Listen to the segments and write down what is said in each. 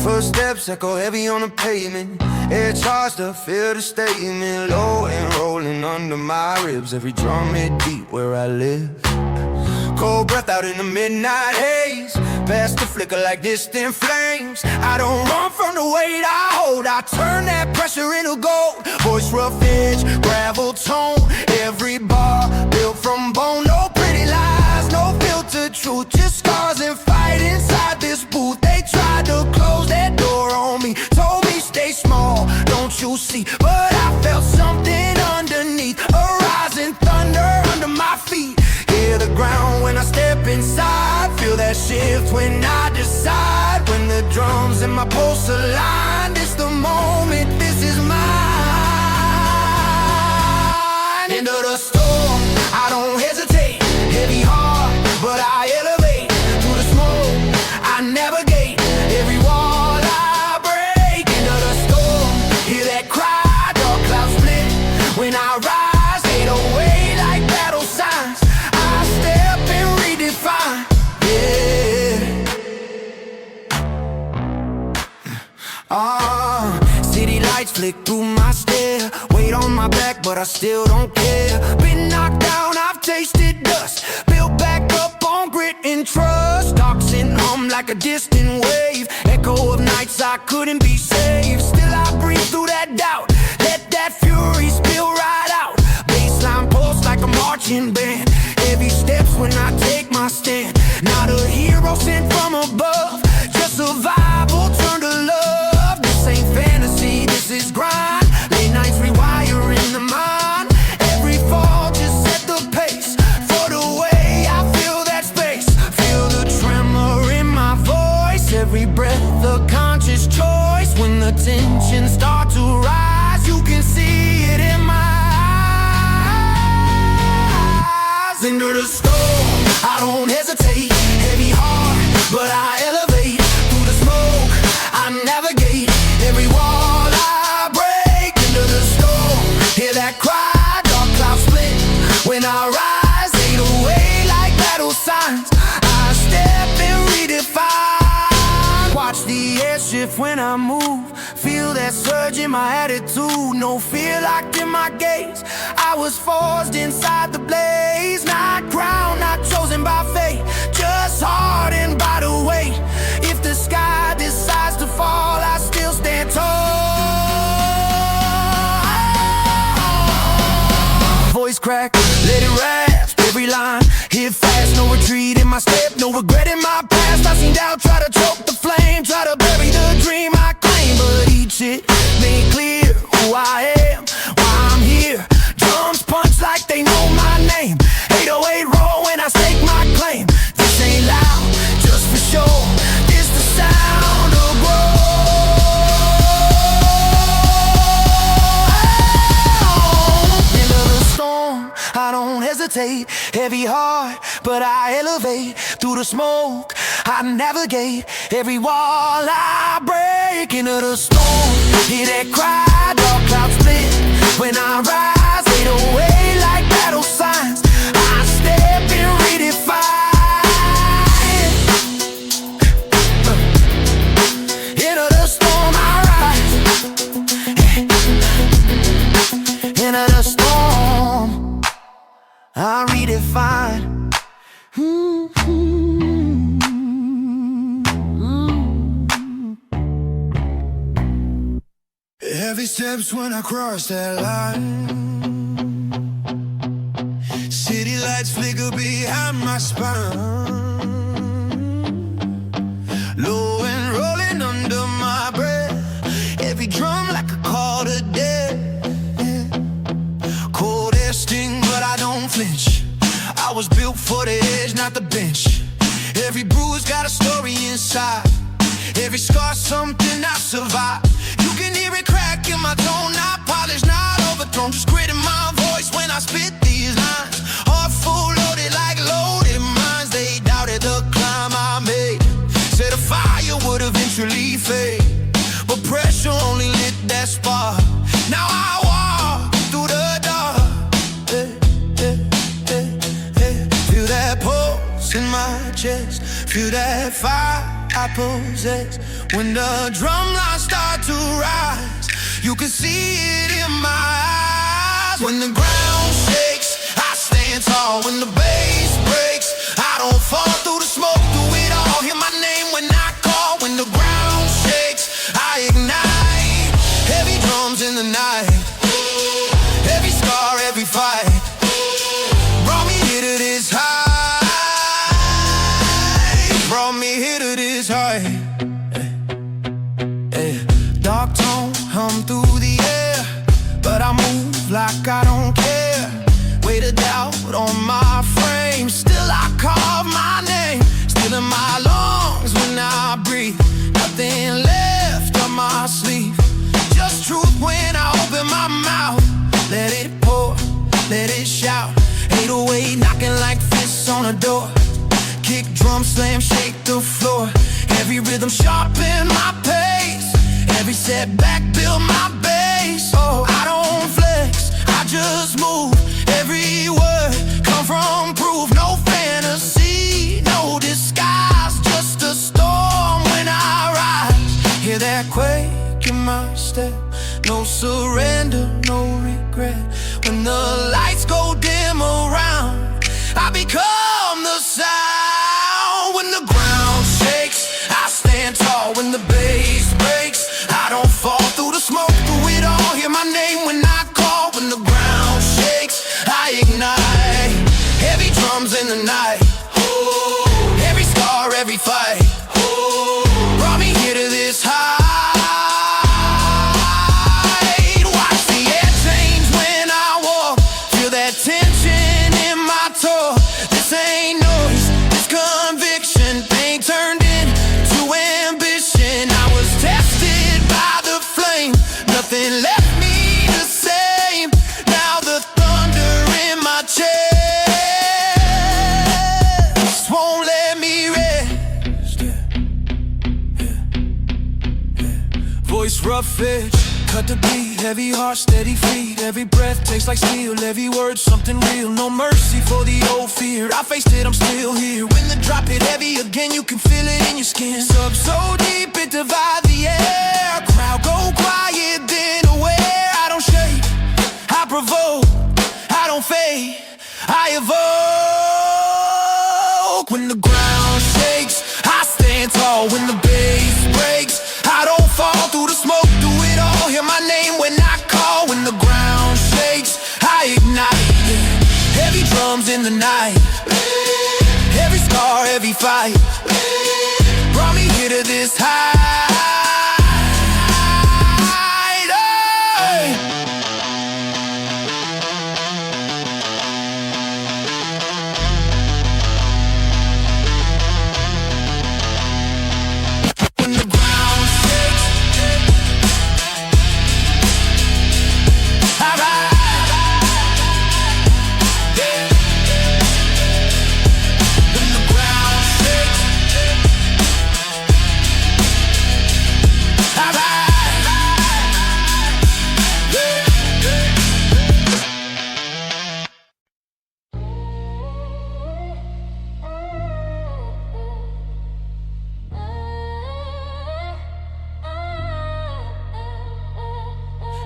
Footsteps echo heavy on the pavement. Air charged to feel the statement. Low and rolling under my ribs. Every drum hit deep where I live. Cold breath out in the midnight haze. Past the flicker like distant flames. I don't run from the weight I hold. I turn that pressure into gold. Voice rough edge, gravel tone. Every bar built from bone. No pretty lies, no filtered truth. Just scars and fight inside this booth. They tried to close that door on me. Told me stay small, don't you see? But I felt something underneath. A rising thunder under my feet. Hear the ground when I step inside. Feel that shift when I decide. When the drums and my pulse align. It's the moment, this is mine. Into the storm, I don't hesitate. Heavy heart, but I elevate. Through the smoke, I navigate. Every wall I break. Into the storm, hear that cry. Dark clouds split when I rise. Fade away like battle signs. Step and redefine, yeah. City lights flick through my stare. Weight on my back, but I still don't care. Been knocked down, I've tasted dust. Built back up on grit and trust. Toxin hum like a distant wave. Echo of nights I couldn't be saved. Still I breathe through that doubt. Let that fury spill right out. Baseline pulse like a marching band. Heavy steps when I take my stand. Not a hero sent from above. Just survival turned to love. This ain't fantasy, this is grind. Late nights rewiring the mind. Every fall just set the pace. For the way I feel that space. Feel the tremor in my voice. Every breath a conscious choice. When the tension starts to rise, you can see it in my eyes. Into the storm, I don't hesitate. Heavy heart, but I elevate. Through the smoke, I navigate. Every wall I break. Into the storm, hear that cry. Dark clouds split when I rise. Fade away like battle signs. I step and redefine. Watch the air shift when I move. Feel that surge in my attitude. No fear locked in my gaze. I was forged inside the blaze. Not crowned, not chosen by fate. Just hardened by the weight. If the sky decides to fall, I still stand tall. Voice crack, let it rasp. Every line hit fast, no retreat in my step. No regret in my past. I seen doubt try to choke the flame. Try to bury the dream I claim. But each hit made clear who I am, why I'm here. Drums punch like they know my name. 808 roll when I stake my claim. This ain't loud, just for show. This the sound of growth. Into the storm, I don't hesitate. Heavy heart, but I elevate. Through the smoke, I navigate. Every wall I break. Into the storm, hear that cry. Dark clouds split when I rise. Fade away like battle signs. I step and redefine. Into the storm I rise. Into the storm I redefine. Heavy steps when I cross that line. City lights flicker behind my spine. Low and rolling under my breath. Every drum like a call to death. Cold air sting, but I don't flinch. I was built for the edge, not the bench. Every bruise got a story inside. Every scar something I survived. You can hear it crack in my tone. Not polished, not overthrown. Just grit in my voice when I spit these lines. Heart full loaded like loaded mines. They doubted the climb I made. Said a fire would eventually fade, but pressure only lit that spark. Now I walk through the dark. Feel that pulse in my chest. Feel that fire I possess. When the drum lines start to rise, you can see it in my eyes. When the ground shakes, I stand tall. When the bass breaks, I don't fall through the smoke, through it all. Hear my name when I call. When the ground shakes, I ignite. Heavy drums in the night, every scar, every fight brought me here to this high. Brought me here to this high. Dark tone hum through the air, but I move like I don't care. Weight of doubt on my frame, still I call my name. Still in my lungs when I breathe, nothing left up my sleeve. Just truth when I open my mouth. Let it pour, let it shout. 808 knocking like fists on a door. Kick, drum, slam, shake the floor. Every rhythm sharpen my pace. Every setback build my base. Oh, I don't flex, I just move. Every word come from proof. No fantasy, no disguise, just a storm when I rise. Hear that quake in my step. No surrender, no regret. When the lights go dim around, I become the sound. When the ground shakes, I stand tall. When the bass breaks, I don't fall through the smoke, through it all. Hear my name when I call. When the ground shakes, I ignite. Heavy drums in the night, every scar, every fight brought me here to this high. Nothing left me the same. Now the thunder in my chest won't let me rest. Voice rough edge, cut the beat. Heavy heart, steady feet. Every breath tastes like steel. Every word something real. No mercy for the old fear. I faced it, I'm still here. When the drop hit heavy again, you can feel it in your skin. Sub so deep it divides the air. Crowd go quiet, then aware. I don't shake, I provoke, I don't fade, I evoke. When the ground shakes, I stand tall. When the bass breaks, I don't fall through the smoke, through it all. Hear my name when I call. When the ground shakes, I ignite. Heavy drums in the night, every scar, every fight brought me here to this high.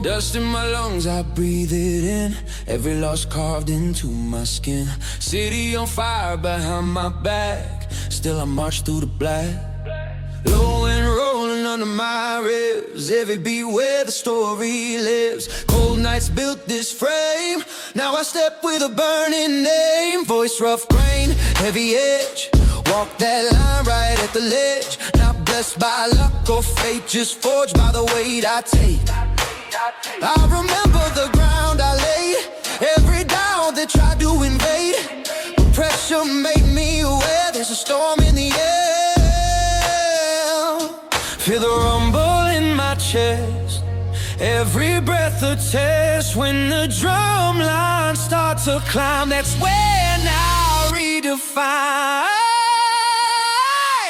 Dust in my lungs, I breathe it in. Every loss carved into my skin. City on fire behind my back. Still I march through the black. Low and rolling under my ribs. Every beat where the story lives. Cold nights built this frame. Now I step with a burning name. Voice rough grain, heavy edge. Walk that line right at the ledge. Not blessed by luck or fate, just forged by the weight I take. I remember the ground I laid. Every doubt that tried to invade. The pressure made me aware there's a storm in the air. Feel the rumble in my chest. Every breath a test. When the drum lines start to climb, that's when I redefine.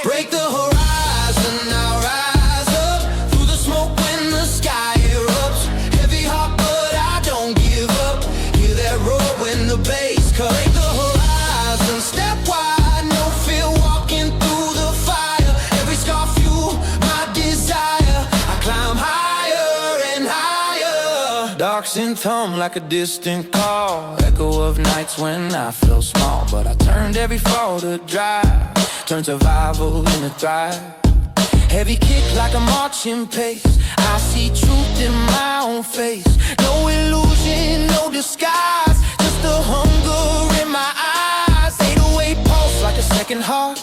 Break the horizon, now rise up through the smoke when the sky erupts. Heavy heart, but I don't give up. Hear that roar when the bass cuts. Break the horizon, step wide, no fear walking through the fire. Every scar and thumb like a distant call. Echo of nights when I felt small, but I turned every fall to drive. Turned survival into thrive. Heavy kick like a marching pace. I see truth in my own face. No illusion, no disguise, just the hunger in my eyes. 808 pulse like a second heart.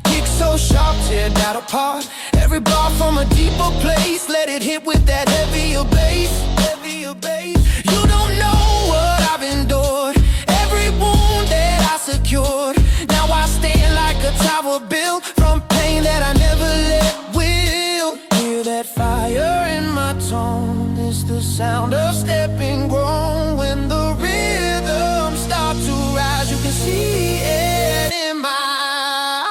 Kick so sharp, tear that apart. Every bar from a deeper place, let it hit with that heavier bass. Heavier bass. You don't know what I've endured, every wound that I secured. Now I stand like a tower built from pain that I never let will. Hear that fire in my tone, it's the sound of stepping grown. When the rhythm starts to rise, you can see it in my eyes.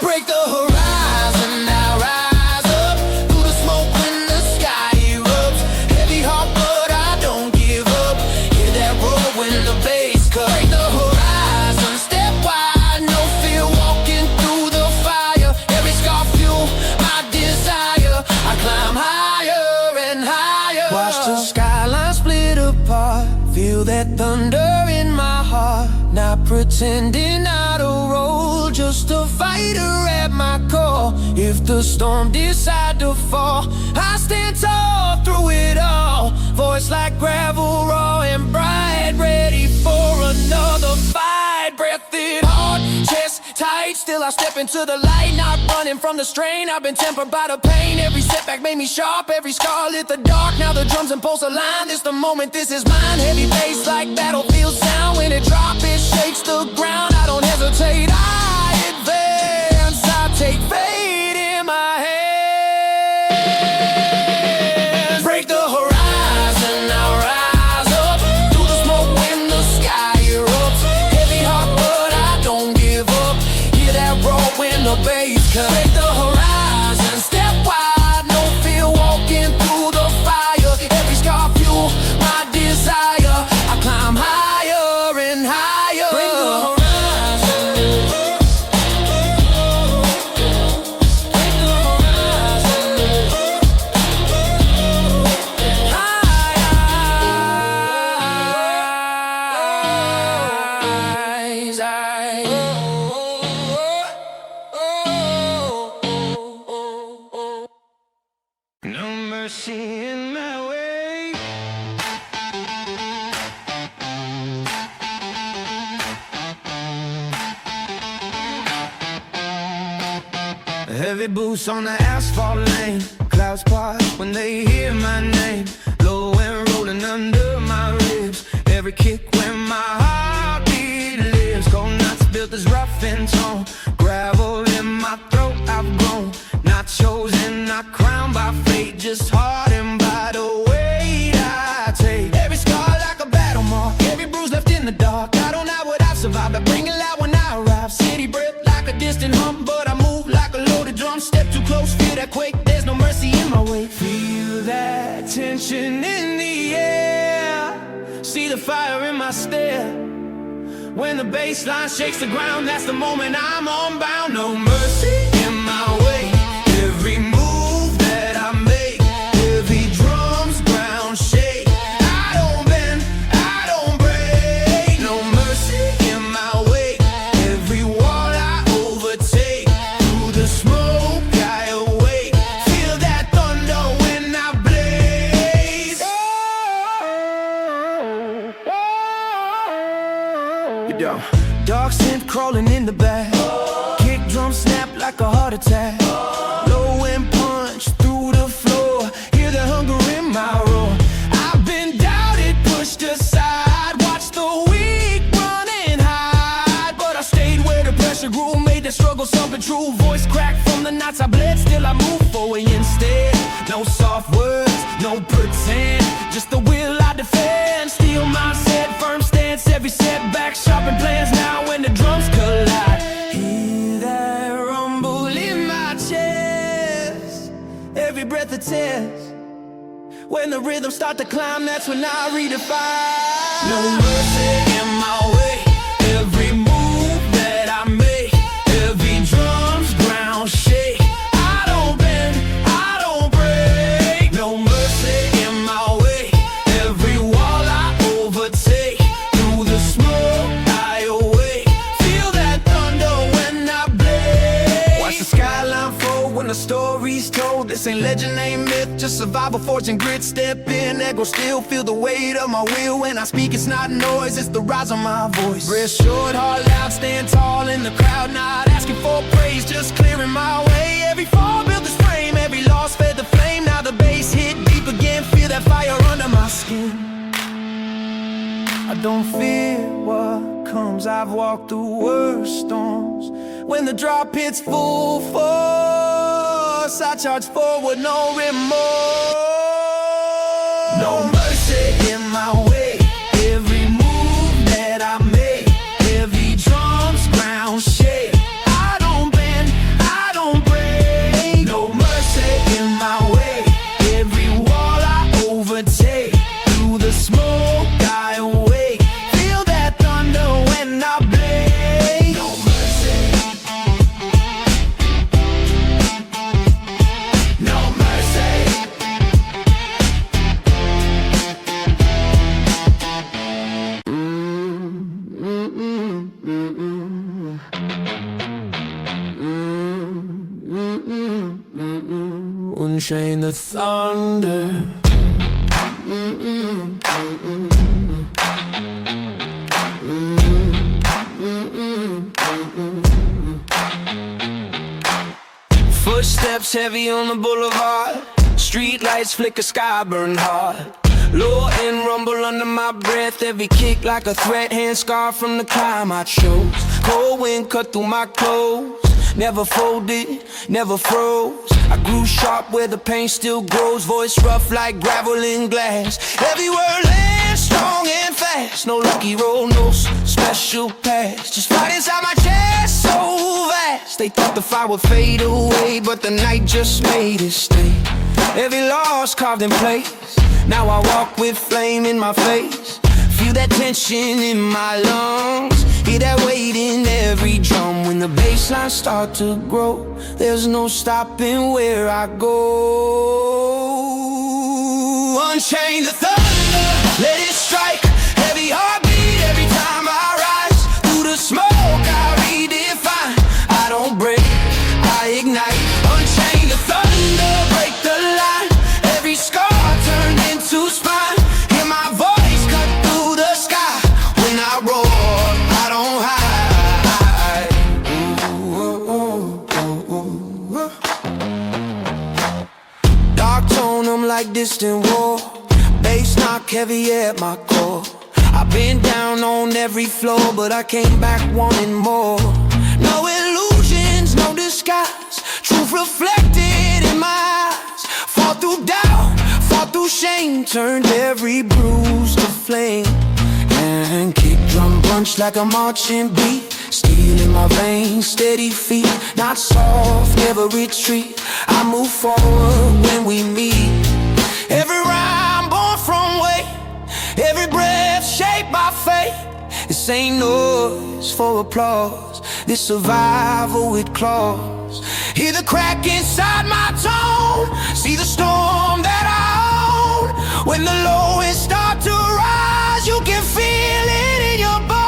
Break the horizon, now rise up through the smoke when the sky erupts. Heavy heart but I don't give up. Hear that roar when the bass cuts. Break the horizon, step wide, no fear walking through the fire. Every scar fuel my desire. I climb higher and higher. Watch the skyline split apart, feel that thunder in my heart. Not pretending not a role, just a fighter at my core. If the storm decide to fall, I stand tall through it all. Voice like gravel, raw and bright, ready for another fight. Breath it hard, chest tight, still I step into the light. Not running from the strain, I've been tempered by the pain. Every setback made me sharp, every scar lit the dark. Now the drums and pulse align, this the moment, this is mine. Heavy bass like battlefield sound, when it drop it shakes the ground. I don't hesitate, I advance, I take fate in my hands. Break the horizon, now rise up through the smoke when the sky erupts. Heavy heart but I don't give up. Hear that roar when the bass cuts. Break the horizon, step wide, no fear walking through the fire. Every scar fuel my desire. I climb higher and higher. Break the horizon. Break the horizon. No mercy in my way. Heavy boots on the asphalt lane. Clouds part when they hear my name. Low and rolling under my ribs. Every kick when my heartbeat lives. Cold nights built this rough and tone. Gravel in my throat, I've grown. Not chosen, not crowned by fate. Just hardened by the weight I take. Every scar like a battle mark, every bruise left in the dark. I don't know what I've survived, I bring it loud when I arrive. City breath like a distant hum, but I move like a loaded drum. Step too close, feel that quake, there's no mercy in my way. Feel that tension in the air, see the fire in my stare. When the bass line shakes the ground, that's the moment I'm unbound. No mercy in my way. Every move that I make, heavy drums, ground shake. I don't bend, I don't break. No mercy in my way. Every wall I overtake. Through the smoke I awake. Feel that thunder when I blaze. Dark scent crawling in the back. Kick drum snap like a heart attack. Low and punch through the floor. Hear the hunger in my roar. I've been doubted, pushed aside. Watch the weak run and hide, but I stayed where the pressure grew. Made the struggle something true. Voice cracked from the nights I bled. Still I move forward instead. No soft words, no pretend. Just the will I defend. Steel mindset, firm stance. Every setback, sharpen plans. Now when the drums collide, hear that rumble in my chest. Every breath a test. When the rhythm start to climb, that's when I redefine. No mercy in my way. Every move that I make, heavy drums, ground shake. I don't bend, I don't break. No mercy in my way. the stories told. This ain't legend, ain't myth, just survival, forge and grit. Step in, ego still, feel the weight of my will. When I speak, it's not noise, it's the rise of my voice. Breath short, heart loud, stand tall in the crowd. Not asking for praise, just clearing my way. Every fall built this frame, every loss fed the flame. Now the bass hit deep again, feel that fire under my skin. I don't fear what comes, I've walked through worse storms. When the drop hits full force, I charge forward, no remorse. No mercy in my way, every move that I make, every drum's ground shake. I don't bend, I don't break. No mercy in my way, every wall I overtake. Through the smoke I awake, feel that thunder when I blade. No mercy, no mercy. Unchain the thunder. Footsteps heavy on the boulevard, street lights flicker, sky burn hard. Low end rumble under my breath, every kick like a threat, hand scarred from the climb I chose. Cold wind cut through my clothes, never folded, never froze. I grew sharp where the pain still grows, voice rough like gravel in glass. Every word lands strong and fast, no lucky roll, no special pass. Just fight inside my chest, so vast. They thought the fire would fade away, but the night just made it stay. Every loss carved in place, now I walk with flame in my face. Feel that tension in my lungs, hear that weight in every drum. When the bass lines start to grow, there's no stopping where I go. Unchain the thunder, let it strike. Heavy heartbeat every time I rise. Through the smoke I redefine. I don't break, I ignite. Unchain the thunder, break the line. Every scar turned into spine. Hear my voice cut through the sky. When I roar, I don't hide. Dark tone, I'm like distant war. Bass knock heavy at my core. I've been down on every floor, but I came back wanting more. No illusions, no disguise, truth reflected in my eyes. Fought through doubt, fought through shame, turned every bruise to flame. And kick drum punch like a marching beat, steel in my veins, steady feet. Not soft, never retreat, I move forward when we meet. Every rhyme born from weight, every breath shaped by fate. This ain't noise for applause, this survival with claws. Hear the crack inside my tone, see the storm that I own. When the lowest start to rise, you can feel it in your bones.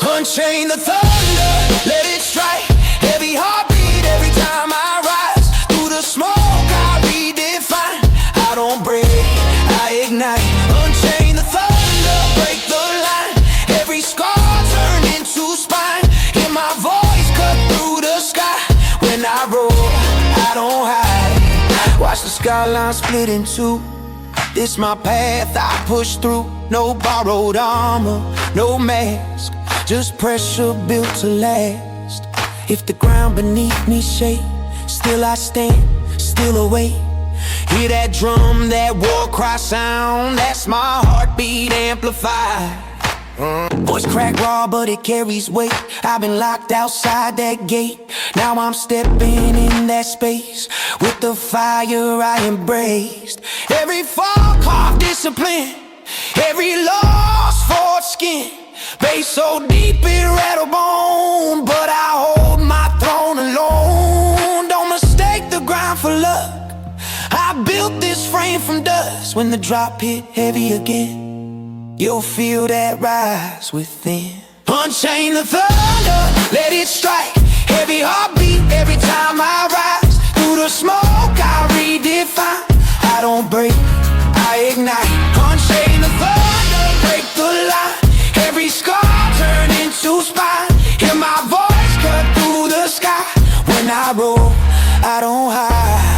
Unchain the thunder, let it strike. Heavy heartbeat every time I rise. Through the smoke I redefine. I don't break, I ignite. Unchain the thunder, break the line. Every scar turned into spine. Hear my voice cut through the sky. When I roar, I don't hide. Watch the skyline split in two. This my path I push through. No borrowed armor, no mask, just pressure built to last. If the ground beneath me shake, still I stand, still awake. Hear that drum, that war cry sound, that's my heartbeat amplified. Voice crack raw, but it carries weight. I've been locked outside that gate. Now I'm stepping in that space with the fire I embraced. Every fall carved discipline, every loss forged skin. Bass so deep it rattled bone, but I hold my throne alone. Don't mistake the grind for luck, I built this frame from dust. When the drop hit heavy again, you'll feel that rise within. Unchain the thunder, let it strike. Heavy heartbeat I roll, I don't hide.